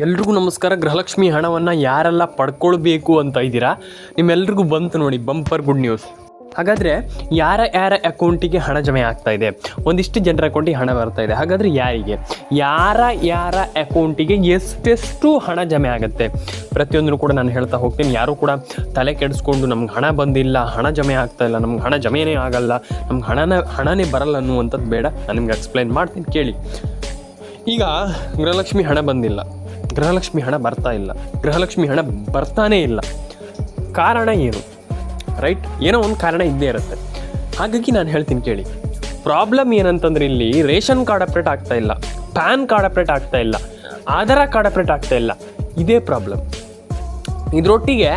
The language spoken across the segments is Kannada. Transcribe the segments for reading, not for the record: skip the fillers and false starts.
ಎಲ್ರಿಗೂ ನಮಸ್ಕಾರ. ಗೃಹಲಕ್ಷ್ಮಿ ಹಣವನ್ನು ಯಾರೆಲ್ಲ ಪಡ್ಕೊಳ್ಬೇಕು ಅಂತ ಇದ್ದೀರಾ, ನಿಮ್ಮೆಲ್ರಿಗೂ ಬಂತು ನೋಡಿ ಬಂಪರ್ ಗುಡ್ ನ್ಯೂಸ್. ಹಾಗಾದರೆ ಯಾರ ಅಕೌಂಟಿಗೆ ಹಣ ಜಮೆ ಆಗ್ತಾ ಇದೆ? ಒಂದಿಷ್ಟು ಜನರ ಅಕೌಂಟಿಗೆ ಹಣ ಬರ್ತಾ ಇದೆ. ಹಾಗಾದರೆ ಯಾರಿಗೆ, ಯಾರ ಅಕೌಂಟಿಗೆ ಎಷ್ಟೆಷ್ಟು ಹಣ ಜಮೆ ಆಗುತ್ತೆ ಪ್ರತಿಯೊಂದನ್ನು ಕೂಡ ನಾನು ಹೇಳ್ತಾ ಹೋಗ್ತೀನಿ. ಯಾರೂ ಕೂಡ ತಲೆ ಕೆಡಿಸ್ಕೊಂಡು ನಮ್ಗೆ ಹಣ ಬಂದಿಲ್ಲ, ಹಣ ಜಮೆ ಆಗ್ತಾ ಇಲ್ಲ, ನಮ್ಗೆ ಹಣ ಜಮೆನೇ ಆಗಲ್ಲ, ನಮ್ಗೆ ಹಣನೇ ಬರಲ್ಲ ಅನ್ನುವಂಥದ್ದು ಬೇಡ. ನಾನು ನಿಮ್ಗೆ ಎಕ್ಸ್ಪ್ಲೈನ್ ಮಾಡ್ತೀನಿ ಕೇಳಿ. ಈಗ ಗೃಹಲಕ್ಷ್ಮಿ ಹಣ ಬಂದಿಲ್ಲ, ಗೃಹಲಕ್ಷ್ಮಿ ಹಣ ಬರ್ತಾ ಇಲ್ಲ, ಗೃಹಲಕ್ಷ್ಮಿ ಹಣ ಬರ್ತಾನೇ ಇಲ್ಲ. ಕಾರಣ ಏನು? ರೈಟ್, ಏನೋ ಒಂದು ಕಾರಣ ಇದ್ದೇ ಇರುತ್ತೆ. ಹಾಗಾಗಿ ನಾನು ಹೇಳ್ತೀನಿ ಕೇಳಿ. ಪ್ರಾಬ್ಲಮ್ ಏನಂತಂದ್ರೆ ಇಲ್ಲಿ ರೇಷನ್ ಕಾರ್ಡ್ ಅಪ್ಡೇಟ್ ಆಗ್ತಾ ಇಲ್ಲ, ಪ್ಯಾನ್ ಕಾರ್ಡ್ ಅಪ್ಡೇಟ್ ಆಗ್ತಾ ಇಲ್ಲ, ಆಧಾರ್ ಕಾರ್ಡ್ ಅಪ್ಡೇಟ್ ಆಗ್ತಾ ಇಲ್ಲ. ಇದೇ ಪ್ರಾಬ್ಲಮ್. ಇದರೊಟ್ಟಿಗೆ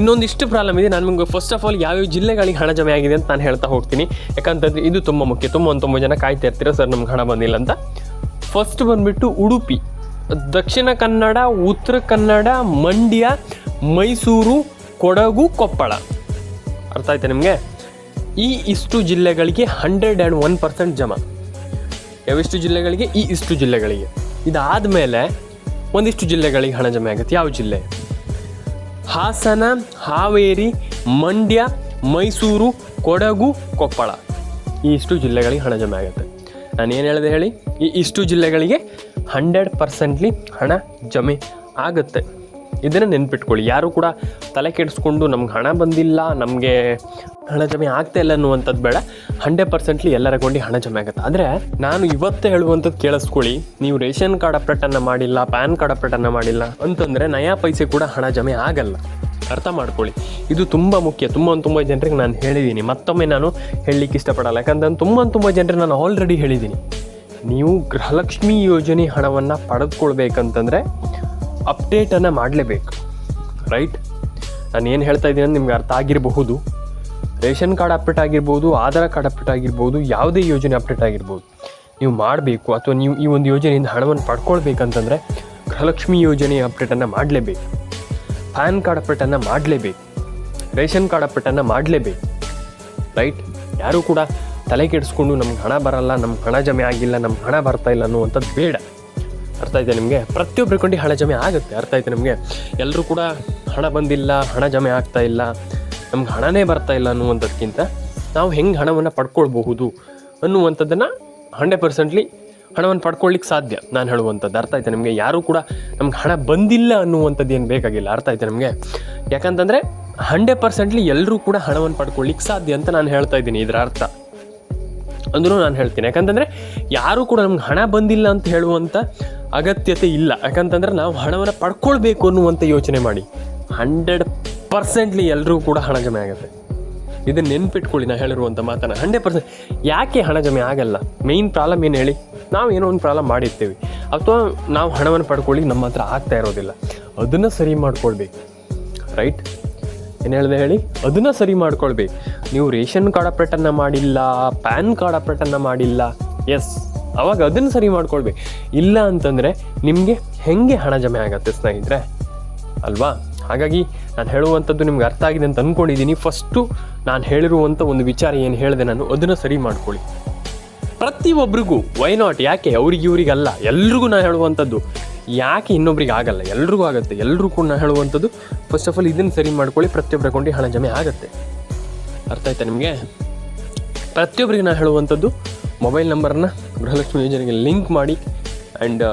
ಇನ್ನೊಂದಿಷ್ಟು ಪ್ರಾಬ್ಲಮ್ ಇದೆ. ನಾನು ನಿಮಗೆ ಫಸ್ಟ್ ಆಫ್ ಆಲ್ ಯಾವ್ಯಾವ ಜಿಲ್ಲೆಗಳಿಗೆ ಹಣ ಜಮೆ ಆಗಿದೆ ಅಂತ ನಾನು ಹೇಳ್ತಾ ಹೋಗ್ತೀನಿ. ಯಾಕಂತಂದರೆ ಇದು ತುಂಬ ಮುಖ್ಯ. ತುಂಬ ಜನ ಕಾಯ್ತಾ ಇರ್ತೀರ, ಸರ್ ನಮ್ಗೆ ಹಣ ಬಂದಿಲ್ಲ ಅಂತ. ಫಸ್ಟ್ ಬಂದುಬಿಟ್ಟು ಉಡುಪಿ, ದಕ್ಷಿಣ ಕನ್ನಡ, ಉತ್ತರ ಕನ್ನಡ, ಮಂಡ್ಯ, ಮೈಸೂರು, ಕೊಡಗು, ಕೊಪ್ಪಳ. ಅರ್ಥ ಆಯ್ತಾ ನಿಮಗೆ? ಇಷ್ಟು ಜಿಲ್ಲೆಗಳಿಗೆ 101% ಜಮಾ. ಯಾವಿಷ್ಟು ಜಿಲ್ಲೆಗಳಿಗೆ? ಇಷ್ಟು ಜಿಲ್ಲೆಗಳಿಗೆ. ಇದಾದಮೇಲೆ ಒಂದಿಷ್ಟು ಜಿಲ್ಲೆಗಳಿಗೆ ಹಣ ಜಮೆ ಆಗುತ್ತೆ. ಯಾವ ಜಿಲ್ಲೆ? ಹಾಸನ, ಹಾವೇರಿ, ಮಂಡ್ಯ, ಮೈಸೂರು, ಕೊಡಗು, ಕೊಪ್ಪಳ. ಇಷ್ಟು ಜಿಲ್ಲೆಗಳಿಗೆ ಹಣ ಜಮೆ ಆಗುತ್ತೆ. ನಾನು ಏನು ಹೇಳಿದೆ ಹೇಳಿ? ಇಷ್ಟು ಜಿಲ್ಲೆಗಳಿಗೆ 100% ಹಣ ಜಮೆ ಆಗುತ್ತೆ. ಇದನ್ನು ನೆನ್ಪಿಟ್ಕೊಳ್ಳಿ. ಯಾರು ಕೂಡ ತಲೆ ಕೆಡಿಸ್ಕೊಂಡು ನಮ್ಗೆ ಹಣ ಬಂದಿಲ್ಲ, ನಮಗೆ ಹಣ ಜಮೆ ಆಗ್ತಾ ಇಲ್ಲ ಅನ್ನುವಂಥದ್ದು ಬೇಡ. 100% ಎಲ್ಲರ ಅಕೌಂಟಿಗೆ ಹಣ ಜಮೆ ಆಗುತ್ತೆ. ಆದರೆ ನಾನು ಇವತ್ತೇ ಹೇಳುವಂಥದ್ದು ಕೇಳಿಸ್ಕೊಳ್ಳಿ. ನೀವು ರೇಷನ್ ಕಾರ್ಡ್ ಅಪ್ಡೇಟನ್ನು ಮಾಡಿಲ್ಲ, ಪ್ಯಾನ್ ಕಾರ್ಡ್ ಅಪ್ಡೇಟನ್ನು ಮಾಡಿಲ್ಲ ಅಂತಂದರೆ ನಯಾ ಪೈಸೆ ಕೂಡ ಹಣ ಜಮೆ ಆಗಲ್ಲ. ಅರ್ಥ ಮಾಡ್ಕೊಳ್ಳಿ. ಇದು ತುಂಬ ಮುಖ್ಯ. ತುಂಬ ಜನರಿಗೆ ನಾನು ಹೇಳಿದ್ದೀನಿ. ಮತ್ತೊಮ್ಮೆ ನಾನು ಹೇಳಲಿಕ್ಕೆ ಇಷ್ಟಪಡಲ್ಲ. ಯಾಕಂದ್ರೆ ತುಂಬ ಜನರಿಗೆ ನಾನು ಆಲ್ರೆಡಿ ಹೇಳಿದ್ದೀನಿ. ನೀವು ಗೃಹಲಕ್ಷ್ಮಿ ಯೋಜನೆ ಹಣವನ್ನು ಪಡೆದುಕೊಳ್ಬೇಕಂತಂದರೆ ಅಪ್ಡೇಟನ್ನು ಮಾಡಲೇಬೇಕು. ರೈಟ್, ನಾನು ಏನು ಹೇಳ್ತಾ ಇದ್ದೀನಿ ಅಂತ ನಿಮ್ಗೆ ಅರ್ಥ ಆಗಿರಬಹುದು. ರೇಷನ್ ಕಾರ್ಡ್ ಅಪ್ಡೇಟ್ ಆಗಿರ್ಬೋದು, ಆಧಾರ್ ಕಾರ್ಡ್ ಅಪ್ಡೇಟ್ ಆಗಿರ್ಬೋದು, ಯಾವುದೇ ಯೋಜನೆ ಅಪ್ಡೇಟ್ ಆಗಿರ್ಬೋದು, ನೀವು ಮಾಡಬೇಕು. ಅಥವಾ ನೀವು ಈ ಒಂದು ಯೋಜನೆಯಿಂದ ಹಣವನ್ನು ಪಡ್ಕೊಳ್ಬೇಕಂತಂದರೆ ಗೃಹಲಕ್ಷ್ಮಿ ಯೋಜನೆಯ ಅಪ್ಡೇಟನ್ನು ಮಾಡಲೇಬೇಕು, ಪ್ಯಾನ್ ಕಾರ್ಡ್ ಅಪ್ಡೇಟನ್ನು ಮಾಡಲೇಬೇಕು, ರೇಷನ್ ಕಾರ್ಡ್ ಅಪ್ಡೇಟನ್ನು ಮಾಡಲೇಬೇಕು. ರೈಟ್, ಯಾರೂ ಕೂಡ ತಲೆ ಕೆಡಿಸ್ಕೊಂಡು ನಮ್ಗೆ ಹಣ ಬರಲ್ಲ, ನಮ್ಗೆ ಹಣ ಜಮೆ ಆಗಿಲ್ಲ, ನಮ್ಗೆ ಹಣ ಬರ್ತಾ ಇಲ್ಲ ಅನ್ನುವಂಥದ್ದು ಬೇಡ. ಅರ್ಥ ಆಯ್ತಾ ನಿಮಗೆ? ಪ್ರತಿಯೊಬ್ಬರ ಅಕೌಂಟಿಗೆ ಹಣ ಜಮೆ ಆಗುತ್ತೆ. ಅರ್ಥ ಆಯ್ತಾ ನಿಮಗೆ? ಎಲ್ಲರೂ ಕೂಡ ಹಣ ಬಂದಿಲ್ಲ, ಹಣ ಜಮೆ ಆಗ್ತಾ ಇಲ್ಲ, ನಮ್ಗೆ ಹಣನೇ ಬರ್ತಾ ಇಲ್ಲ ಅನ್ನುವಂಥದ್ಕಿಂತ ನಾವು ಹೆಂಗೆ ಹಣವನ್ನು ಪಡ್ಕೊಳ್ಬಹುದು ಅನ್ನುವಂಥದ್ದನ್ನು 100% ಹಣವನ್ನು ಪಡ್ಕೊಳ್ಳಿಕ್ಕೆ ಸಾಧ್ಯ ನಾನು ಹೇಳುವಂಥದ್ದು. ಅರ್ಥ ಆಯ್ತಾ ನಿಮಗೆ? ಯಾರೂ ಕೂಡ ನಮ್ಗೆ ಹಣ ಬಂದಿಲ್ಲ ಅನ್ನುವಂಥದ್ದು ಏನು ಬೇಕಾಗಿಲ್ಲ. ಅರ್ಥ ಆಯ್ತಾ ನಿಮಗೆ? ಯಾಕಂತಂದರೆ 100% ಎಲ್ಲರೂ ಕೂಡ ಹಣವನ್ನು ಪಡ್ಕೊಳ್ಳಿಕ್ಕೆ ಸಾಧ್ಯ ಅಂತ ನಾನು ಹೇಳ್ತಾ ಇದ್ದೀನಿ. ಇದರ ಅರ್ಥ ಅಂದರೂ ನಾನು ಹೇಳ್ತೀನಿ. ಯಾಕಂತಂದರೆ ಯಾರೂ ಕೂಡ ನಮ್ಗೆ ಹಣ ಬಂದಿಲ್ಲ ಅಂತ ಹೇಳುವಂಥ ಅಗತ್ಯತೆ ಇಲ್ಲ. ಯಾಕಂತಂದರೆ ನಾವು ಹಣವನ್ನು ಪಡ್ಕೊಳ್ಬೇಕು ಅನ್ನುವಂಥ ಯೋಚನೆ ಮಾಡಿ. 100% ಎಲ್ಲರೂ ಕೂಡ ಹಣ ಜಮೆ ಆಗುತ್ತೆ. ಇದನ್ನು ನೆನ್ಪಿಟ್ಕೊಳ್ಳಿ. ನಾನು ಹೇಳಿರುವಂಥ ಮಾತನ್ನು 100%. ಯಾಕೆ ಹಣ ಜಮೆ ಆಗಲ್ಲ? ಮೇಯ್ನ್ ಪ್ರಾಬ್ಲಮ್ ಏನು ಹೇಳಿ? ನಾವು ಏನೋ ಒಂದು ಪ್ರಾಬ್ಲಮ್ ಮಾಡಿರ್ತೀವಿ, ಅಥವಾ ನಾವು ಹಣವನ್ನು ಪಡ್ಕೊಳ್ಳಿ ನಮ್ಮ ಹತ್ರ ಆಗ್ತಾ ಇರೋದಿಲ್ಲ. ಅದನ್ನು ಸರಿ ಮಾಡ್ಕೊಳ್ಬೇಕು. ರೈಟ್, ಏನು ಹೇಳಿದೆ ಹೇಳಿ? ಅದನ್ನು ಸರಿ ಮಾಡ್ಕೊಳ್ಬೇಕು. ನೀವು ರೇಷನ್ ಕಾರ್ಡ್ ಅಪ್ಡೇಟನ್ನು ಮಾಡಿಲ್ಲ, ಪ್ಯಾನ್ ಕಾರ್ಡ್ ಅಪ್ಡೇಟನ್ನು ಮಾಡಿಲ್ಲ, ಎಸ್, ಅವಾಗ ಅದನ್ನು ಸರಿ ಮಾಡ್ಕೊಳ್ಬೇಕು. ಇಲ್ಲ ಅಂತಂದರೆ ನಿಮಗೆ ಹೆಂಗೆ ಹಣ ಜಮೆ ಆಗುತ್ತೆ ಸ್ನೇಹಿತರೆ, ಅಲ್ವಾ? ಹಾಗಾಗಿ ನಾನು ಹೇಳುವಂಥದ್ದು ನಿಮ್ಗೆ ಅರ್ಥ ಆಗಿದೆ ಅಂತ ಅಂದ್ಕೊಂಡಿದ್ದೀನಿ. ಫಸ್ಟು ನಾನು ಹೇಳಿರುವಂಥ ಒಂದು ವಿಚಾರ ಏನು ಹೇಳಿದೆ ನಾನು, ಅದನ್ನು ಸರಿ ಮಾಡ್ಕೊಳ್ಳಿ. ಪ್ರತಿಯೊಬ್ಬರಿಗೂ. Why not? ಯಾಕೆ ಇವ್ರಿಗಲ್ಲ, ಎಲ್ರಿಗೂ ನಾನು ಹೇಳುವಂಥದ್ದು. ಯಾಕೆ ಇನ್ನೊಬ್ರಿಗೆ ಆಗಲ್ಲ? ಎಲ್ರಿಗೂ ಆಗುತ್ತೆ. ಎಲ್ಲರೂ ಕೂಡ ನಾನು ಹೇಳುವಂಥದ್ದು ಫಸ್ಟ್ ಆಫ್ ಆಲ್ ಇದನ್ನು ಸರಿ ಮಾಡ್ಕೊಳ್ಳಿ. ಪ್ರತಿಯೊಬ್ಬರ ಅಕೌಂಟಿಗೆ ಹಣ ಜಮೆ ಆಗುತ್ತೆ. ಅರ್ಥ ಆಯ್ತಾ ನಿಮಗೆ? ಪ್ರತಿಯೊಬ್ಬರಿಗೆ ನಾನು ಹೇಳುವಂಥದ್ದು ಮೊಬೈಲ್ ನಂಬರ್ನ ಗೃಹಲಕ್ಷ್ಮಿ ಯೋಜನೆಗೆ ಲಿಂಕ್ ಮಾಡಿ ಆ್ಯಂಡ್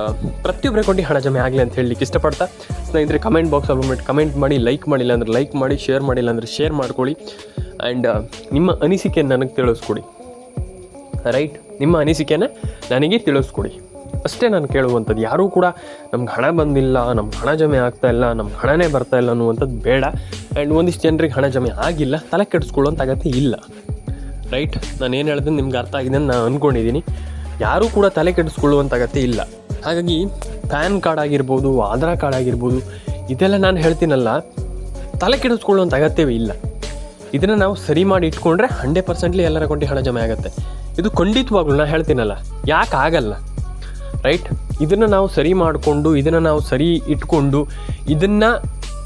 ಪ್ರತಿಯೊಬ್ಬರ ಅಕೌಂಟಿಗೆ ಹಣ ಜಮೆ ಆಗಲಿ ಅಂತ ಹೇಳಲಿಕ್ಕೆ ಇಷ್ಟಪಡ್ತಾ, ಸ್ನೇಹಿತರೆ ಕಮೆಂಟ್ ಬಾಕ್ಸಲ್ಲಿ ಬಂದ್ಬಿಟ್ಟು ಕಮೆಂಟ್ ಮಾಡಿ, ಲೈಕ್ ಮಾಡಿಲ್ಲ ಅಂದರೆ ಲೈಕ್ ಮಾಡಿ, ಶೇರ್ ಮಾಡಿಲ್ಲ ಅಂದರೆ ಶೇರ್ ಮಾಡ್ಕೊಳ್ಳಿ. ಆ್ಯಂಡ್ ನಿಮ್ಮ ಅನಿಸಿಕೆಯನ್ನು ನನಗೆ ತಿಳಿಸ್ಕೊಡಿ. ರೈಟ್, ನಿಮ್ಮ ಅನಿಸಿಕೆಯನ್ನು ನನಗೆ ತಿಳಿಸ್ಕೊಡಿ. ಅಷ್ಟೇ ನಾನು ಕೇಳುವಂಥದ್ದು. ಯಾರೂ ಕೂಡ ನಮ್ಗೆ ಹಣ ಬಂದಿಲ್ಲ, ನಮ್ಗೆ ಹಣ ಜಮೆ ಆಗ್ತಾ ಇಲ್ಲ, ನಮ್ಗೆ ಹಣನೇ ಬರ್ತಾ ಇಲ್ಲ ಅನ್ನುವಂಥದ್ದು ಬೇಡ. ಆ್ಯಂಡ್ ಒಂದಿಷ್ಟು ಜನರಿಗೆ ಹಣ ಜಮೆ ಆಗಿಲ್ಲ, ತಲೆ ಕೆಡಿಸ್ಕೊಳ್ಳೋಂಥ ಅಗತ್ಯ ಇಲ್ಲ. ರೈಟ್, ನಾನು ಏನು ಹೇಳಿದ್ರೆ ನಿಮ್ಗೆ ಅರ್ಥ ಆಗಿದೆ ಅಂತ ನಾನು ಅಂದ್ಕೊಂಡಿದ್ದೀನಿ. ಯಾರೂ ಕೂಡ ತಲೆ ಕೆಡಿಸ್ಕೊಳ್ಳುವಂಥ ಅಗತ್ಯ ಇಲ್ಲ. ಹಾಗಾಗಿ ಪ್ಯಾನ್ ಕಾರ್ಡ್ ಆಗಿರ್ಬೋದು, ಆಧಾರ್ ಕಾರ್ಡ್ ಆಗಿರ್ಬೋದು, ಇದೆಲ್ಲ ನಾನು ಹೇಳ್ತೀನಲ್ಲ, ತಲೆ ಕೆಡಿಸ್ಕೊಳ್ಳುವಂಥ ಅಗತ್ಯವೇ ಇಲ್ಲ. ಇದನ್ನು ನಾವು ಸರಿ ಮಾಡಿ ಇಟ್ಕೊಂಡ್ರೆ 100% ಎಲ್ಲರ ಅಕೌಂಟಿಗೆ ಹಣ ಜಮೆ ಆಗುತ್ತೆ. ಇದು ಖಂಡಿತವಾಗ್ಲೂ ನಾನು ಹೇಳ್ತೀನಲ್ಲ, ಯಾಕೆ ಆಗಲ್ಲ? ರೈಟ್, ಇದನ್ನು ನಾವು ಸರಿ ಮಾಡಿಕೊಂಡು, ಇದನ್ನು ನಾವು ಸರಿ ಇಟ್ಕೊಂಡು, ಇದನ್ನು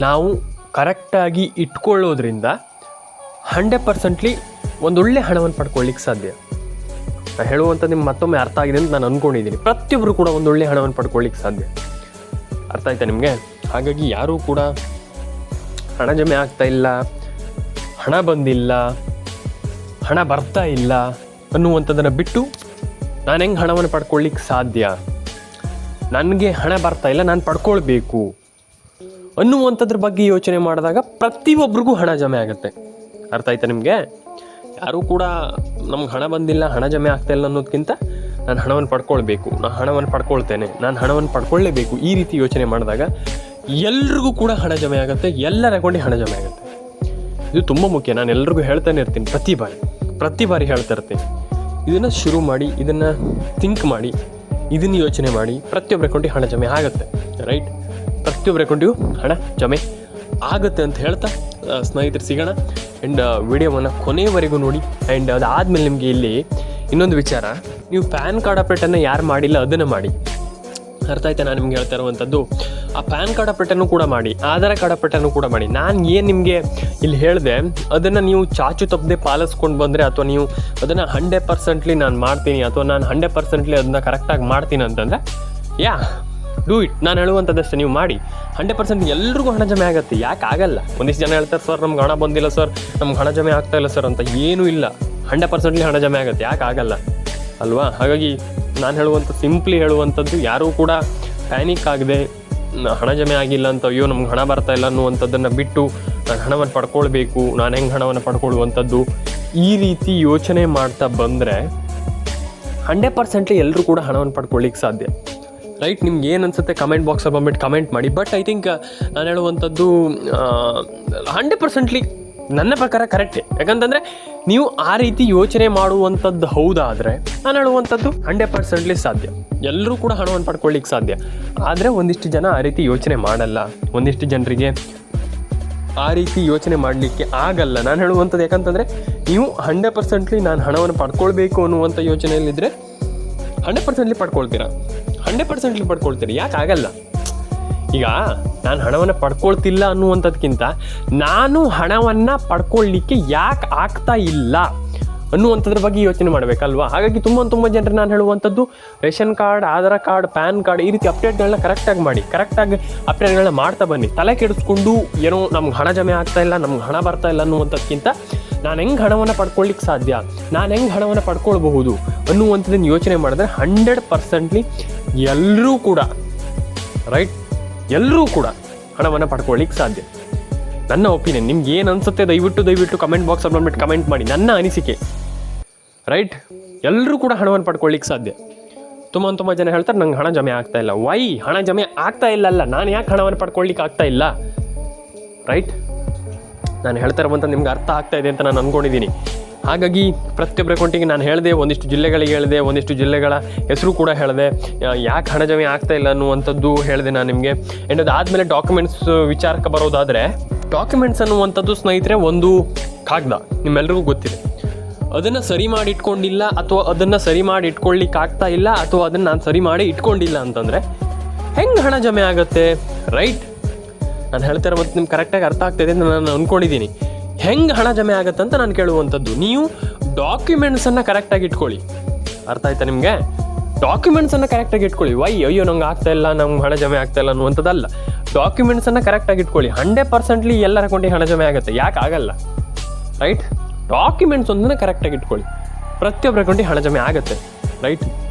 ನಾವು ಕರೆಕ್ಟಾಗಿ ಇಟ್ಕೊಳ್ಳೋದ್ರಿಂದ 100% ಒಂದೊಳ್ಳೆ ಹಣವನ್ನು ಪಡ್ಕೊಳ್ಳಿಕ್ಕೆ ಸಾಧ್ಯ. ನಾನು ಹೇಳುವಂಥ ನಿಮ್ಗೆ ಮತ್ತೊಮ್ಮೆ ಅರ್ಥ ಆಗಿದೆ ಅಂತ ನಾನು ಅಂದ್ಕೊಂಡಿದ್ದೀನಿ. ಪ್ರತಿಯೊಬ್ಬರು ಕೂಡ ಒಂದೊಳ್ಳೆ ಹಣವನ್ನು ಪಡ್ಕೊಳ್ಳಿಕ್ಕೆ ಸಾಧ್ಯ. ಅರ್ಥ ಆಯ್ತಾ ನಿಮಗೆ? ಹಾಗಾಗಿ ಯಾರೂ ಕೂಡ ಹಣ ಜಮೆ ಆಗ್ತಾ ಇಲ್ಲ, ಹಣ ಬಂದಿಲ್ಲ, ಹಣ ಬರ್ತಾ ಇಲ್ಲ ಅನ್ನುವಂಥದ್ದನ್ನು ಬಿಟ್ಟು ನಾನು ಹೆಂಗೆ ಹಣವನ್ನು ಪಡ್ಕೊಳ್ಳಿಕ್ಕೆ ಸಾಧ್ಯ, ನನಗೆ ಹಣ ಬರ್ತಾ ಇಲ್ಲ, ನಾನು ಪಡ್ಕೊಳ್ಬೇಕು ಅನ್ನುವಂಥದ್ರ ಬಗ್ಗೆ ಯೋಚನೆ ಮಾಡಿದಾಗ ಪ್ರತಿಯೊಬ್ಬರಿಗೂ ಹಣ ಜಮೆ ಆಗುತ್ತೆ. ಅರ್ಥ ಆಯ್ತಾ ನಿಮಗೆ? ಯಾರೂ ಕೂಡ ನಮ್ಗೆ ಹಣ ಬಂದಿಲ್ಲ, ಹಣ ಜಮೆ ಆಗ್ತಾ ಇಲ್ಲ ಅನ್ನೋದಕ್ಕಿಂತ ನಾನು ಹಣವನ್ನು ಪಡ್ಕೊಳ್ಬೇಕು, ನಾನು ಹಣವನ್ನು ಪಡ್ಕೊಳ್ತೇನೆ, ನಾನು ಹಣವನ್ನು ಪಡ್ಕೊಳ್ಳೇಬೇಕು, ಈ ರೀತಿ ಯೋಚನೆ ಮಾಡಿದಾಗ ಎಲ್ರಿಗೂ ಕೂಡ ಹಣ ಜಮೆ ಆಗುತ್ತೆ, ಎಲ್ಲರ ಅಕೌಂಟಿಗೆ ಹಣ ಜಮೆ ಆಗುತ್ತೆ. ಇದು ತುಂಬ ಮುಖ್ಯ. ನಾನು ಎಲ್ರಿಗೂ ಹೇಳ್ತಾನೆ ಇರ್ತೀನಿ, ಪ್ರತಿ ಬಾರಿ ಹೇಳ್ತಾ ಇರ್ತೀನಿ. ಇದನ್ನು ಶುರು ಮಾಡಿ, ಇದನ್ನು ಥಿಂಕ್ ಮಾಡಿ, ಇದನ್ನು ಯೋಚನೆ ಮಾಡಿ, ಪ್ರತಿಯೊಬ್ಬರ ಅಕೌಂಟಿಗೆ ಹಣ ಜಮೆ ಆಗುತ್ತೆ. ರೈಟ್? ಪ್ರತಿಯೊಬ್ಬರ ಅಕೌಂಟಿಗೂ ಹಣ ಜಮೆ ಆಗುತ್ತೆ ಅಂತ ಹೇಳ್ತಾ ಸ್ನೇಹಿತರು ಸಿಗೋಣ. ಆ್ಯಂಡ್ ವಿಡಿಯೋವನ್ನು ಕೊನೆಯವರೆಗೂ ನೋಡಿ. ಆ್ಯಂಡ್ ಅದಾದಮೇಲೆ ನಿಮಗೆ ಇಲ್ಲಿ ಇನ್ನೊಂದು ವಿಚಾರ, ನೀವು ಪ್ಯಾನ್ ಕಾರ್ಡ್ ಅಪ್ಡೇಟನ್ನು ಯಾರು ಮಾಡಿಲ್ಲ ಅದನ್ನು ಮಾಡಿ. ಅರ್ಥ ಆಯ್ತಾ ನಾನು ನಿಮ್ಗೆ ಹೇಳ್ತಾ ಇರುವಂಥದ್ದು? ಆ ಪ್ಯಾನ್ ಕಾರ್ಡ್ ಅಪ್ಡೇಟನ್ನು ಕೂಡ ಮಾಡಿ, ಆಧಾರ್ ಕಾರ್ಡ್ ಅಪ್ಡೇಟನ್ನು ಕೂಡ ಮಾಡಿ. ನಾನು ಏನು ನಿಮಗೆ ಇಲ್ಲಿ ಹೇಳಿದೆ ಅದನ್ನು ನೀವು ಚಾಚು ತಪ್ಪದೆ ಪಾಲಿಸ್ಕೊಂಡು ಬಂದರೆ, ಅಥವಾ ನೀವು ಅದನ್ನು 100% ನಾನು ಮಾಡ್ತೀನಿ, ಅಥವಾ ನಾನು 100% ಅದನ್ನು ಕರೆಕ್ಟಾಗಿ ಮಾಡ್ತೀನಿ ಅಂತಂದರೆ ಡೂ ಇಟ್. ನಾನು ಹೇಳುವಂಥದ್ದಷ್ಟೇ, ನೀವು ಮಾಡಿ. 100% ಎಲ್ರಿಗೂ ಹಣ ಜಮೆ ಆಗುತ್ತೆ. ಯಾಕೆ ಆಗಲ್ಲ? ಒಂದಿಷ್ಟು ಜನ ಹೇಳ್ತಾರೆ, ಸರ್ ನಮ್ಗೆ ಹಣ ಬಂದಿಲ್ಲ ಸರ್, ನಮ್ಗೆ ಹಣ ಜಮೆ ಆಗ್ತಾ ಇಲ್ಲ ಸರ್ ಅಂತ. ಏನೂ ಇಲ್ಲ, 100% ಹಣ ಜಮೆ ಆಗುತ್ತೆ. ಯಾಕೆ ಆಗಲ್ಲ ಅಲ್ವಾ? ಹಾಗಾಗಿ ನಾನು ಸಿಂಪ್ಲಿ ಹೇಳುವಂಥದ್ದು, ಯಾರೂ ಕೂಡ ಪ್ಯಾನಿಕ್ ಆಗದೆ ಹಣ ಜಮೆ ಆಗಿಲ್ಲ ಅಂತ ಅಯ್ಯೋ ನಮ್ಗೆ ಹಣ ಬರ್ತಾ ಇಲ್ಲ ಅನ್ನುವಂಥದ್ದನ್ನು ಬಿಟ್ಟು ನಾನು ಹಣವನ್ನು ಪಡ್ಕೊಳ್ಬೇಕು, ನಾನು ಹೆಂಗೆ ಹಣವನ್ನು ಪಡ್ಕೊಳ್ಳುವಂಥದ್ದು, ಈ ರೀತಿ ಯೋಚನೆ ಮಾಡ್ತಾ ಬಂದರೆ 100% ಎಲ್ಲರೂ ಕೂಡ ಹಣವನ್ನು ಪಡ್ಕೊಳ್ಳಿಕ್ಕೆ ಸಾಧ್ಯ. ರೈಟ್? ನಿಮ್ಗೆ ಏನು ಅನಿಸುತ್ತೆ ಕಮೆಂಟ್ ಬಾಕ್ಸಲ್ಲಿ ಬಂದ್ಬಿಟ್ಟು ಕಮೆಂಟ್ ಮಾಡಿ. ಬಟ್ ಐ ಥಿಂಕ್ ನಾನು ಹೇಳುವಂಥದ್ದು 100% ನನ್ನ ಪ್ರಕಾರ ಕರೆಕ್ಟೇ. ಯಾಕಂತಂದರೆ ನೀವು ಆ ರೀತಿ ಯೋಚನೆ ಮಾಡುವಂಥದ್ದು ಹೌದಾದರೆ ನಾನು ಹೇಳುವಂಥದ್ದು 100% ಸಾಧ್ಯ. ಎಲ್ಲರೂ ಕೂಡ ಹಣವನ್ನು ಪಡ್ಕೊಳ್ಳಿಕ್ಕೆ ಸಾಧ್ಯ. ಆದರೆ ಒಂದಿಷ್ಟು ಜನ ಆ ರೀತಿ ಯೋಚನೆ ಮಾಡಲ್ಲ, ಒಂದಿಷ್ಟು ಜನರಿಗೆ ಆ ರೀತಿ ಯೋಚನೆ ಮಾಡಲಿಕ್ಕೆ ಆಗಲ್ಲ. ನಾನು ಹೇಳುವಂಥದ್ದು ಯಾಕಂತಂದರೆ ನೀವು 100% ನಾನು ಹಣವನ್ನು ಪಡ್ಕೊಳ್ಬೇಕು ಅನ್ನುವಂಥ ಯೋಚನೆಯಲ್ಲಿದ್ದರೆ 100% ಪಡ್ಕೊಳ್ತೀರಾ, 100% ಪಡ್ಕೊಳ್ತೀರಿ. ಯಾಕೆ ಆಗಲ್ಲ? ಈಗ ನಾನು ಹಣವನ್ನು ಪಡ್ಕೊಳ್ತಿಲ್ಲ ಅನ್ನುವಂಥದ್ಕಿಂತ ನಾನು ಹಣವನ್ನು ಪಡ್ಕೊಳ್ಳಿಕ್ಕೆ ಯಾಕೆ ಆಗ್ತಾ ಇಲ್ಲ ಅನ್ನುವಂಥದ್ರ ಬಗ್ಗೆ ಯೋಚನೆ ಮಾಡಬೇಕಲ್ವಾ? ಹಾಗಾಗಿ ತುಂಬ ಜನರು ನಾನು ಹೇಳುವಂಥದ್ದು ration card, Aadhaar card, PAN card ಈ ರೀತಿ ಅಪ್ಡೇಟ್ಗಳನ್ನ ಕರೆಕ್ಟಾಗಿ ಮಾಡಿ, ಕರೆಕ್ಟಾಗಿ ಅಪ್ಡೇಟ್ಗಳನ್ನ ಮಾಡ್ತಾ ಬನ್ನಿ. ತಲೆ ಕೆಡಿಸ್ಕೊಂಡು ಏನೋ ನಮ್ಗೆ ಹಣ ಜಮೆ ಆಗ್ತಾ ಇಲ್ಲ, ನಮ್ಗೆ ಹಣ ಬರ್ತಾ ಇಲ್ಲ ಅನ್ನುವಂಥದ್ಕಿಂತ ನಾನು ಹೆಂಗೆ ಹಣವನ್ನು ಪಡ್ಕೊಳ್ಳಿಕ್ಕೆ ಸಾಧ್ಯ, ನಾನು ಹೆಂಗೆ ಹಣವನ್ನು ಪಡ್ಕೊಳ್ಬಹುದು ಅನ್ನುವಂಥದ್ದನ್ನು ಯೋಚನೆ ಮಾಡಿದ್ರೆ 100% ಎಲ್ಲರೂ ಕೂಡ ರೈಟ್, ಎಲ್ಲರೂ ಕೂಡ ಹಣವನ್ನು ಪಡ್ಕೊಳ್ಳಿಕ್ಕೆ ಸಾಧ್ಯ. ನನ್ನ ಒಪಿನಿಯನ್. ನಿಮ್ಗೆ ಏನು ಅನಿಸುತ್ತೆ ದಯವಿಟ್ಟು ಕಮೆಂಟ್ ಬಾಕ್ಸಲ್ಲಿ ಬಂದ್ಬಿಟ್ಟು ಕಮೆಂಟ್ ಮಾಡಿ. ನನ್ನ ಅನಿಸಿಕೆ ರೈಟ್, ಎಲ್ಲರೂ ಕೂಡ ಹಣವನ್ನು ಪಡ್ಕೊಳ್ಳಿಕ್ಕೆ ಸಾಧ್ಯ. ತುಂಬ ಜನ ಹೇಳ್ತಾರೆ ನಂಗೆ ಹಣ ಜಮೆ ಆಗ್ತಾ ಇಲ್ಲ. ವೈ ಹಣ ಜಮೆ ಆಗ್ತಾ ಇಲ್ಲ, ನಾನು ಯಾಕೆ ಹಣವನ್ನು ಪಡ್ಕೊಳ್ಳಿಕ್ಕೆ ಆಗ್ತಾ ಇಲ್ಲ? ರೈಟ್? ನಾನು ಹೇಳ್ತಾ ಇರುವಂಥ ನಿಮ್ಗೆ ಅರ್ಥ ಆಗ್ತಾ ಇದೆ ಅಂತ ನಾನು ಅಂದ್ಕೊಂಡಿದ್ದೀನಿ. ಹಾಗಾಗಿ ಪ್ರತಿಯೊಬ್ಬರ ಅಕೌಂಟಿಗೆ ನಾನು ಹೇಳಿದೆ, ಒಂದಿಷ್ಟು ಜಿಲ್ಲೆಗಳಿಗೆ ಹೇಳಿದೆ, ಒಂದಿಷ್ಟು ಜಿಲ್ಲೆಗಳ ಹೆಸರು ಕೂಡ ಹೇಳಿದೆ, ಯಾಕೆ ಹಣ ಜಮೆ ಆಗ್ತಾ ಇಲ್ಲ ಅನ್ನುವಂಥದ್ದು ಹೇಳಿದೆ ನಾನು ನಿಮಗೆ. ಆ್ಯಂಡ್ ಅದಾದಮೇಲೆ ಡಾಕ್ಯುಮೆಂಟ್ಸ್ ವಿಚಾರಕ್ಕೆ ಬರೋದಾದರೆ, ಡಾಕ್ಯುಮೆಂಟ್ಸ್ ಅನ್ನುವಂಥದ್ದು ಸ್ನೇಹಿತರೆ ಒಂದು ಕಾಗದ, ನಿಮ್ಮೆಲ್ರಿಗೂ ಗೊತ್ತಿದೆ. ಅದನ್ನು ಸರಿ ಮಾಡಿ ಇಟ್ಕೊಂಡಿಲ್ಲ, ಅಥವಾ ಅದನ್ನು ಸರಿ ಮಾಡಿ ಇಟ್ಕೊಳ್ಳಿಕ್ಕೆ ಆಗ್ತಾ ಇಲ್ಲ, ಅಥವಾ ಅದನ್ನು ನಾನು ಸರಿ ಮಾಡಿ ಇಟ್ಕೊಂಡಿಲ್ಲ ಅಂತಂದರೆ ಹೆಂಗೆ ಹಣ ಜಮೆ ಆಗುತ್ತೆ? ರೈಟ್? ನಾನು ಹೇಳ್ತಾರೆ ಮತ್ತು ನಿಮ್ಗೆ ಕರೆಕ್ಟಾಗಿ ಅರ್ಥ ಆಗ್ತಾಯಿದೆ ಅಂತ ನಾನು ಅಂದ್ಕೊಂಡಿದ್ದೀನಿ. ಹೆಂಗೆ ಹಣ ಜಮೆ ಆಗುತ್ತೆ ಅಂತ ನಾನು ಕೇಳುವಂಥದ್ದು, ನೀವು ಡಾಕ್ಯುಮೆಂಟ್ಸನ್ನು ಕರೆಕ್ಟಾಗಿ ಇಟ್ಕೊಳ್ಳಿ. ಅರ್ಥ ಆಯ್ತಾ ನಿಮಗೆ? ಡಾಕ್ಯುಮೆಂಟ್ಸನ್ನು ಕರೆಕ್ಟಾಗಿ ಇಟ್ಕೊಳ್ಳಿ. ಅಯ್ಯೋ ನಂಗೆ ಆಗ್ತಾ ಇಲ್ಲ, ನಮ್ಗೆ ಹಣ ಜಮೆ ಆಗ್ತಾ ಇಲ್ಲ ಅನ್ನುವಂಥದ್ದಲ್ಲ. ಡಾಕ್ಯುಮೆಂಟ್ಸನ್ನು ಕರೆಕ್ಟಾಗಿ ಇಟ್ಕೊಳ್ಳಿ. 100% ಎಲ್ಲರ ಅಕೌಂಟಿಗೆ ಹಣ ಜಮೆ ಆಗುತ್ತೆ. ಯಾಕೆ ಆಗಲ್ಲ? ರೈಟ್? ಡಾಕ್ಯುಮೆಂಟ್ಸ್ ಒಂದನ್ನು ಕರೆಕ್ಟಾಗಿ ಇಟ್ಕೊಳ್ಳಿ. ಪ್ರತಿಯೊಬ್ಬರ ಅಕೌಂಟಿಗೆ ಹಣ ಜಮೆ ಆಗುತ್ತೆ. ರೈಟ್?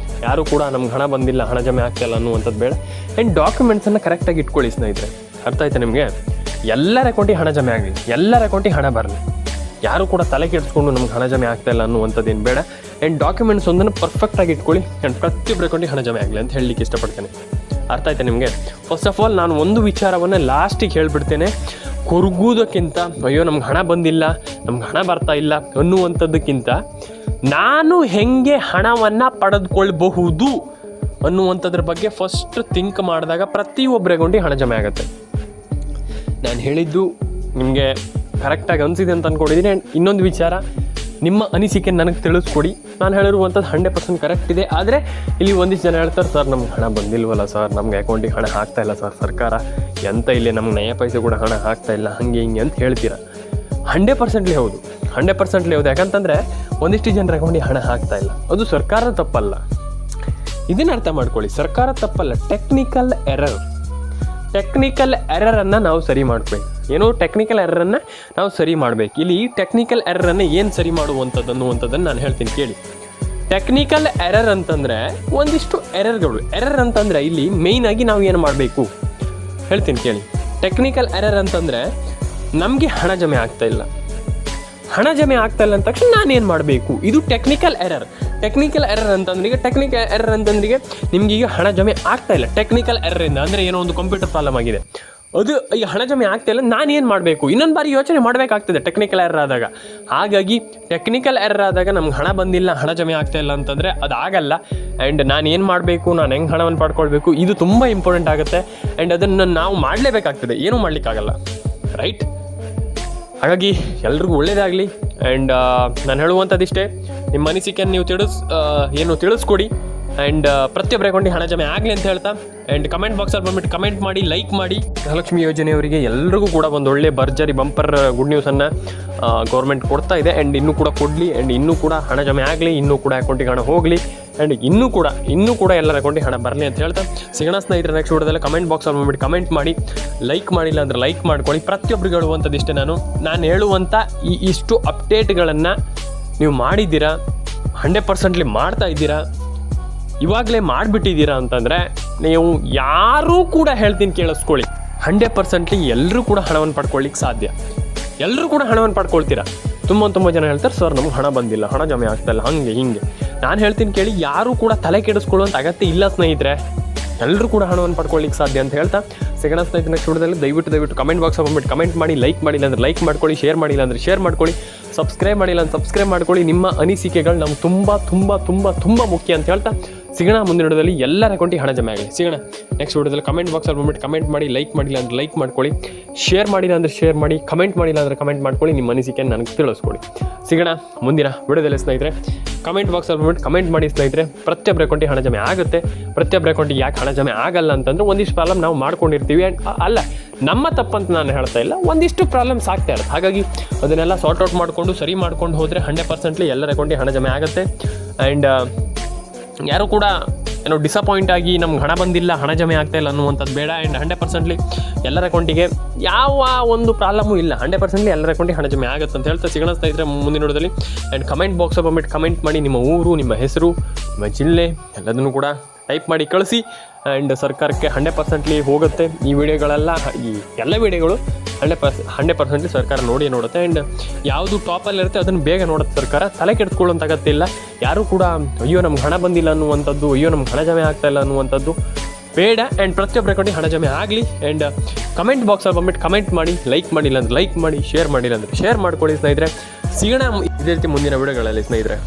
ಯಾರು ಕೂಡ ನಮ್ಗೆ ಹಣ ಬಂದಿಲ್ಲ, ಹಣ ಜಮೆ ಆಗ್ತಾಯಿಲ್ಲ ಅನ್ನುವಂಥದ್ದು ಬೇಡ. ಆ್ಯಂಡ್ ಡಾಕ್ಯುಮೆಂಟ್ಸನ್ನು ಕರೆಕ್ಟಾಗಿ ಇಟ್ಕೊಳ್ಳಿ ಸ್ನೇಹಿತರೆ. ಅರ್ಥ ಆಯ್ತಾ ನಿಮಗೆ? ಎಲ್ಲರ ಅಕೌಂಟಿಗೆ ಹಣ ಜಮೆ ಆಗಲಿ, ಎಲ್ಲರ ಅಕೌಂಟಿಗೆ ಹಣ ಬರಲಿ. ಯಾರು ಕೂಡ ತಲೆ ಕೆಡಿಸ್ಕೊಂಡು ನಮ್ಗೆ ಹಣ ಜಮೆ ಆಗ್ತಾಯಿಲ್ಲ ಅನ್ನುವಂಥದ್ದೇನು ಬೇಡ. ಆ್ಯಂಡ್ ಡಾಕ್ಯುಮೆಂಟ್ಸ್ ಒಂದನ್ನು ಪರ್ಫೆಕ್ಟಾಗಿ ಇಟ್ಕೊಳ್ಳಿ. ಆ್ಯಂಡ್ ಪ್ರತಿಯೊಬ್ಬರ ಅಕೌಂಟಿಗೆ ಹಣ ಜಮೆ ಆಗಲಿ ಅಂತ ಹೇಳಲಿಕ್ಕೆ ಇಷ್ಟಪಡ್ತೇನೆ. ಅರ್ಥ ಆಯ್ತಾ ನಿಮಗೆ? ಫಸ್ಟ್ ಆಫ್ ಆಲ್ ನಾನು ಒಂದು ವಿಚಾರವನ್ನು ಲಾಸ್ಟಿಗೆ ಹೇಳಿಬಿಡ್ತೇನೆ. ಕೊರಗುವುದಕ್ಕಿಂತ ಅಯ್ಯೋ ನಮ್ಗೆ ಹಣ ಬಂದಿಲ್ಲ, ನಮ್ಗೆ ಹಣ ಬರ್ತಾ ಇಲ್ಲ ಅನ್ನುವಂಥದ್ದಕ್ಕಿಂತ ನಾನು ಹೆಂಗೆ ಹಣವನ್ನು ಪಡೆದುಕೊಳ್ಬಹುದು ಅನ್ನುವಂಥದ್ರ ಬಗ್ಗೆ ಫಸ್ಟ್ ಥಿಂಕ್ ಮಾಡಿದಾಗ ಪ್ರತಿಯೊಬ್ಬರ ಅಕೌಂಟಿಗೆ ಹಣ ಜಮೆ ಆಗುತ್ತೆ. ನಾನು ಹೇಳಿದ್ದು ನಿಮಗೆ ಕರೆಕ್ಟಾಗಿ ಅನಿಸಿದೆ ಅಂತ ಅಂದ್ಕೊಂಡಿದ್ದೀನಿ. ಆ್ಯಂಡ್ ಇನ್ನೊಂದು ವಿಚಾರ, ನಿಮ್ಮ ಅನಿಸಿಕೆ ನನಗೆ ತಿಳಿಸ್ಕೊಡಿ. ನಾನು ಹೇಳಿರುವಂಥದ್ದು 100% ಕರೆಕ್ಟ್ ಇದೆ. ಆದರೆ ಇಲ್ಲಿ ಒಂದಿಷ್ಟು ಜನ ಹೇಳ್ತಾರೆ, ಸರ್ ನಮ್ಗೆ ಹಣ ಬಂದಿಲ್ವಲ್ಲ ಸರ್, ನಮ್ಗೆ ಅಕೌಂಟಿಗೆ ಹಣ ಹಾಕ್ತಾ ಇಲ್ಲ ಸರ್, ಸರ್ಕಾರ ಎಂತ ಇಲ್ಲಿ ನಮ್ಗೆ ನಯ ಪೈಸೆ ಕೂಡ ಹಣ ಹಾಕ್ತಾ ಇಲ್ಲ, ಹಾಗೆ ಹಿಂಗೆ ಅಂತ ಹೇಳ್ತೀರ. 100% ಹೌದು, 100% ಹೌದು. ಯಾಕಂತಂದರೆ ಒಂದಿಷ್ಟು ಜನರ ಅಕೌಂಟಿಗೆ ಹಣ ಹಾಕ್ತಾ ಇಲ್ಲ, ಅದು ಸರ್ಕಾರದ ತಪ್ಪಲ್ಲ. ಇದನ್ನು ಅರ್ಥ ಮಾಡ್ಕೊಳ್ಳಿ, ಸರ್ಕಾರ ತಪ್ಪಲ್ಲ, ಟೆಕ್ನಿಕಲ್ ಎರರ್. ಟೆಕ್ನಿಕಲ್ ಎರರನ್ನು ನಾವು ಸರಿ ಮಾಡಬೇಕು. ಏನೋ ಟೆಕ್ನಿಕಲ್ ಎರರನ್ನು ನಾವು ಸರಿ ಮಾಡಬೇಕು. ಇಲ್ಲಿ ಟೆಕ್ನಿಕಲ್ ಎರರನ್ನು ಏನು ಸರಿ ಮಾಡುವಂಥದ್ದು ಅನ್ನುವಂಥದ್ದನ್ನು ನಾನು ಹೇಳ್ತೀನಿ ಕೇಳಿ. ಟೆಕ್ನಿಕಲ್ ಎರರ್ ಅಂತಂದರೆ ಒಂದಿಷ್ಟು ಎರರ್ ಅಂತಂದರೆ ಇಲ್ಲಿ ಮೇಯ್ನಾಗಿ ನಾವು ಏನು ಮಾಡಬೇಕು ಹೇಳ್ತೀನಿ ಕೇಳಿ. ಟೆಕ್ನಿಕಲ್ ಎರರ್ ಅಂತಂದರೆ ನಮಗೆ ಹಣ ಜಮೆ ಆಗ್ತಾಯಿಲ್ಲ ಅಂದ ತಕ್ಷಣ ನಾನೇನು ಮಾಡಬೇಕು, ಇದು ಟೆಕ್ನಿಕಲ್ ಎರರ್ ಅಂತಂದ್ರೆ ನಿಮ್ಗೆ ಈಗ ಹಣ ಜಮೆ ಆಗ್ತಾಯಿಲ್ಲ. ಟೆಕ್ನಿಕಲ್ ಎರರಿಂದ ಅಂದರೆ ಏನೋ ಒಂದು ಕಂಪ್ಯೂಟರ್ ಪ್ರಾಬ್ಲಮ್ ಆಗಿದೆ, ಅದು ಈಗ ಹಣ ಜಮೆ ಆಗ್ತಾಯಿಲ್ಲ, ನಾನೇನು ಮಾಡಬೇಕು, ಇನ್ನೊಂದು ಬಾರಿ ಯೋಚನೆ ಮಾಡಬೇಕಾಗ್ತದೆ ಟೆಕ್ನಿಕಲ್ ಎರರ್ ಆದಾಗ. ಹಾಗಾಗಿ ಟೆಕ್ನಿಕಲ್ ಎರರ್ ಆದಾಗ ನಮ್ಗೆ ಹಣ ಬಂದಿಲ್ಲ, ಹಣ ಜಮೆ ಆಗ್ತಾಯಿಲ್ಲ ಅಂತಂದರೆ ಅದು ಆಗಲ್ಲ. ಆ್ಯಂಡ್ ನಾನು ಏನು ಮಾಡಬೇಕು, ನಾನು ಹೆಂಗೆ ಹಣವನ್ನು ಪಡ್ಕೊಳ್ಬೇಕು, ಇದು ತುಂಬ ಇಂಪಾರ್ಟೆಂಟ್ ಆಗುತ್ತೆ. ಆ್ಯಂಡ್ ಅದನ್ನು ನಾವು ಮಾಡಲೇಬೇಕಾಗ್ತದೆ, ಏನೂ ಮಾಡಲಿಕ್ಕಾಗಲ್ಲ, ರೈಟ್? ಹಾಗಾಗಿ ಎಲ್ರಿಗೂ ಒಳ್ಳೆಯದಾಗಲಿ. ಆ್ಯಂಡ್ ನಾನು ಹೇಳುವಂಥದ್ದಿಷ್ಟೇ, ನಿಮ್ಮ ಅನಿಸಿಕೆಯನ್ನು ನೀವು ತಿಳಿಸ್ಕೊಡಿ. ಆ್ಯಂಡ್ ಪ್ರತಿಯೊಬ್ಬರ ಅಕೌಂಟಿಗೆ ಹಣ ಜಮೆ ಆಗಲಿ ಅಂತ ಹೇಳ್ತಾ, ಆ್ಯಂಡ್ ಕಮೆಂಟ್ ಬಾಕ್ಸಲ್ಲಿ ಬಂದುಬಿಟ್ಟು ಕಮೆಂಟ್ ಮಾಡಿ, ಲೈಕ್ ಮಾಡಿ. ಗೃಹಲಕ್ಷ್ಮಿ ಯೋಜನೆಯವರಿಗೆ ಎಲ್ರಿಗೂ ಕೂಡ ಒಂದು ಒಳ್ಳೆ ಭರ್ಜರಿ ಬಂಪರ್ ಗುಡ್ ನ್ಯೂಸನ್ನು ಗೌರ್ಮೆಂಟ್ ಕೊಡ್ತಾ ಇದೆ. ಆ್ಯಂಡ್ ಇನ್ನೂ ಕೂಡ ಕೊಡಲಿ, ಆ್ಯಂಡ್ ಇನ್ನೂ ಕೂಡ ಹಣ ಜಮೆ ಆಗಲಿ, ಇನ್ನೂ ಕೂಡ ಅಕೌಂಟಿಗೆ ಹಣ ಹೋಗಲಿ, ಆ್ಯಂಡ್ ಇನ್ನೂ ಕೂಡ ಎಲ್ಲರ ಅಕೌಂಟಿಗೆ ಹಣ ಬರಲಿ ಅಂತ ಹೇಳ್ತಾ ಸಿಗೋಣ ಸ್ನೇಹಿತರೆ. ನೆಕ್ಸ್ಟ್ ವಿಡಿಯೋದಲ್ಲಿ ಕಮೆಂಟ್ ಬಾಕ್ಸಲ್ಲಿ ಬಂದುಬಿಟ್ಟು ಕಮೆಂಟ್ ಮಾಡಿ, ಲೈಕ್ ಮಾಡಿಲ್ಲ ಅಂದರೆ ಲೈಕ್ ಮಾಡ್ಕೊಳ್ಳಿ. ಪ್ರತಿಯೊಬ್ಬರಿಗೆ ಹೇಳುವಂಥದ್ದಿಷ್ಟೇ, ನಾನು ಹೇಳುವಂಥ ಇಷ್ಟು ಅಪ್ಡೇಟ್ಗಳನ್ನು ನೀವು ಮಾಡಿದ್ದೀರಾ, 100% ಮಾಡ್ತಾ ಇದ್ದೀರಾ, ಇವಾಗಲೇ ಮಾಡಿಬಿಟ್ಟಿದ್ದೀರಾ ಅಂತಂದರೆ ನೀವು ಯಾರೂ ಕೂಡ ಹೇಳ್ತೀನಿ ಕೇಳಿಸ್ಕೊಳ್ಳಿ, 100% ಎಲ್ಲರೂ ಕೂಡ ಹಣವನ್ನು ಪಡ್ಕೊಳ್ಳಿಕ್ಕೆ ಸಾಧ್ಯ. ಎಲ್ಲರೂ ಕೂಡ ಹಣವನ್ನು ಪಡ್ಕೊಳ್ತೀರಾ. ತುಂಬ ಜನ ಹೇಳ್ತಾರೆ, ಸರ್ ನಮಗೆ ಹಣ ಬಂದಿಲ್ಲ, ಹಣ ಜಮೆ ಆಗ್ತಾಯಿಲ್ಲ, ಹಿಂಗೆ. ನಾನು ಹೇಳ್ತೀನಿ ಕೇಳಿ, ಯಾರೂ ಕೂಡ ತಲೆ ಕೆಡಿಸ್ಕೊಳ್ಳುವಂಥ ಅಗತ್ಯ ಇಲ್ಲ ಸ್ನೇಹಿತರೆ. ಎಲ್ಲರೂ ಕೂಡ ಹಣವನ್ನು ಪಡ್ಕೊಳ್ಳಿಕ್ಕೆ ಸಾಧ್ಯ ಅಂತ ಹೇಳ್ತಾ ಸಿಗೋಣ ಸ್ನೇಹಿತರೆ. ನೆಕ್ಸ್ಟ್ ವಿಡಿಯೋದಲ್ಲಿ ದಯವಿಟ್ಟು ಕಮೆಂಟ್ ಬಾಕ್ಸ್ ಬಂದುಬಿಟ್ಟು ಕಮೆಂಟ್ ಮಾಡಿ, ಲೈಕ್ ಮಾಡಿಲ್ಲ ಅಂದರೆ ಲೈಕ್ ಮಾಡ್ಕೊಳ್ಳಿ, ಶೇರ್ ಮಾಡಿಲ್ಲ ಅಂದರೆ ಶೇರ್ ಮಾಡ್ಕೊಳ್ಳಿ, ಸಬ್ಸ್ಕ್ರೈಬ್ ಮಾಡಿಲ್ಲ ಅಂದರೆ ಸಬ್ಸ್ಕ್ರೈಬ್ ಮಾಡ್ಕೊಳ್ಳಿ. ನಿಮ್ಮ ಅನಿಸಿಕೆಗಳು ನಮ್ಗೆ ತುಂಬ ಮುಖ್ಯ ಅಂತ ಹೇಳ್ತಾ ಸಿಗೋಣ ಮುಂದಿನ ವಿಡಿಯೋದಲ್ಲಿ. ಎಲ್ಲರ ಅಕೌಂಟಿಗೆ ಹಣ ಜಮೆ ಆಗಲಿ. ಸಿಗೋಣ ನೆಕ್ಸ್ಟ್ ವಿಡಿಯೋದಲ್ಲಿ. ಕಮೆಂಟ್ ಬಾಕ್ಸಲ್ಲಿ ಬಂದುಬಿಟ್ಟು ಕಮೆಂಟ್ ಮಾಡಿ, ಲೈಕ್ ಮಾಡಿಲ್ಲ ಅಂದರೆ ಲೈಕ್ ಮಾಡ್ಕೊಳ್ಳಿ, ಶೇರ್ ಮಾಡಿಲ್ಲ ಅಂದರೆ ಶೇರ್ ಮಾಡಿ, ಕಮೆಂಟ್ ಮಾಡಿಲ್ಲ ಅಂದರೆ ಕಮೆಂಟ್ ಮಾಡ್ಕೊಳ್ಳಿ. ನಿಮ್ಮ ಅನಿಸಿಕೆಯನ್ನು ನನಗೆ ತಿಳಿಸ್ಕೊಡಿ. ಸಿಗೋಣ ಮುಂದಿನ ವಿಡಿಯೋದಲ್ಲಿ ಸ್ನೇಹಿತರೆ. ಕಮೆಂಟ್ ಬಾಕ್ಸಲ್ಲಿ ಬಂದುಬಿಟ್ಟು ಕಮೆಂಟ್ ಮಾಡಿ ಸ್ನೇಹಿತರೆ. ಪ್ರತಿಯೊಬ್ಬರ ಅಕೌಂಟಿಗೆ ಹಣ ಜಮೆ ಆಗುತ್ತೆ. ಪ್ರತಿಯೊಬ್ಬರ ಅಕೌಂಟಿಗೆ ಯಾಕೆ ಹಣ ಜಮೆ ಆಗಲ್ಲ ಅಂತಂದರೆ ಒಂದಿಷ್ಟು ಪ್ರಾಬ್ಲಮ್ ನಾವು ಮಾಡ್ಕೊಂಡಿರ್ತೀವಿ. ಅಲ್ಲ, ನಮ್ಮ ತಪ್ಪಂತ ನಾನು ಹೇಳ್ತಾ ಇಲ್ಲ, ಒಂದಿಷ್ಟು ಪ್ರಾಬ್ಲಮ್ಸ್ ಆಗ್ತಾ ಇರುತ್ತೆ. ಹಾಗಾಗಿ ಅದನ್ನೆಲ್ಲ ಸಾರ್ಟ್ ಔಟ್ ಮಾಡಿಕೊಂಡು ಸರಿ ಮಾಡ್ಕೊಂಡು ಹೋದರೆ 100% ಎಲ್ಲರ ಅಕೌಂಟಿಗೆ ಹಣ ಜಮೆ ಆಗುತ್ತೆ. ಆ್ಯಂಡ್ ಯಾರು ಕೂಡ ಏನೋ ಡಿಸಪಾಯಿಂಟ್ ಆಗಿ ನಮ್ಗೆ ಹಣ ಬಂದಿಲ್ಲ, ಹಣ ಜಮೆ ಆಗ್ತಾಯಿಲ್ಲ ಅನ್ನುವಂಥದ್ದು ಬೇಡ. ಆ್ಯಂಡ್ 100% ಎಲ್ಲರ ಅಕೌಂಟಿಗೆ ಯಾವ ಒಂದು ಪ್ರಾಬ್ಲಮ್ಮು ಇಲ್ಲ, 100% ಎಲ್ಲರ ಅಕೌಂಟಿಗೆ ಹಣ ಜಮೆ ಆಗುತ್ತೆ ಅಂತ ಹೇಳ್ತಾ ಸಿಗೋಣ ಸ್ನೇಹಿತರೆ ಮುಂದಿನ ವಿಡಿಯೋದಲ್ಲಿ. ಆ್ಯಂಡ್ ಕಮೆಂಟ್ ಬಾಕ್ಸಲ್ಲಿ ಬಂದುಬಿಟ್ಟು ಕಮೆಂಟ್ ಮಾಡಿ, ನಿಮ್ಮ ಊರು, ನಿಮ್ಮ ಹೆಸರು, ನಿಮ್ಮ ಜಿಲ್ಲೆ ಎಲ್ಲದನ್ನು ಕೂಡ ಟೈಪ್ ಮಾಡಿ ಕಳಿಸಿ. ಆ್ಯಂಡ್ ಸರ್ಕಾರಕ್ಕೆ 100% ಹೋಗುತ್ತೆ ಈ ವಿಡಿಯೋಗಳೆಲ್ಲ. ಈ ಎಲ್ಲ ವಿಡಿಯೋಗಳು 100% ಸರ್ಕಾರ ನೋಡುತ್ತೆ. ಆ್ಯಂಡ್ ಯಾವುದು ಟಾಪಲ್ಲಿರುತ್ತೆ ಅದನ್ನು ಬೇಗ ನೋಡುತ್ತೆ ಸರ್ಕಾರ. ತಲೆ ಕೆಡಿಸ್ಕೊಳ್ಳೋಂಥ ಅಗತ್ಯ ಇಲ್ಲ. ಯಾರೂ ಕೂಡ ಅಯ್ಯೋ ನಮ್ಗೆ ಹಣ ಬಂದಿಲ್ಲ ಅನ್ನುವಂಥದ್ದು, ಅಯ್ಯೋ ನಮ್ಗೆ ಹಣ ಜಮೆ ಆಗ್ತಾಯಿಲ್ಲ ಅನ್ನುವಂಥದ್ದು ಬೇಡ. ಆ್ಯಂಡ್ ಪ್ರತಿಯೊಬ್ಬರ ಅಕೌಂಟಿಗೆ ಹಣ ಜಮೆ ಆಗಲಿ. ಆ್ಯಂಡ್ ಕಮೆಂಟ್ ಬಾಕ್ಸಲ್ಲಿ ಬಂದುಬಿಟ್ಟು ಕಮೆಂಟ್ ಮಾಡಿ, ಲೈಕ್ ಮಾಡಿಲ್ಲ ಅಂದರೆ ಲೈಕ್ ಮಾಡಿ, ಶೇರ್ ಮಾಡಿಲ್ಲ ಅಂದರೆ ಶೇರ್ ಮಾಡ್ಕೊಳ್ಳಿ ಸ್ನೇಹಿತರೆ. ಸಿಗೋಣ ಇದೇ ರೀತಿ ಮುಂದಿನ ವಿಡಿಯೋಗಳಲ್ಲಿ ಸ್ನೇಹಿತರೆ.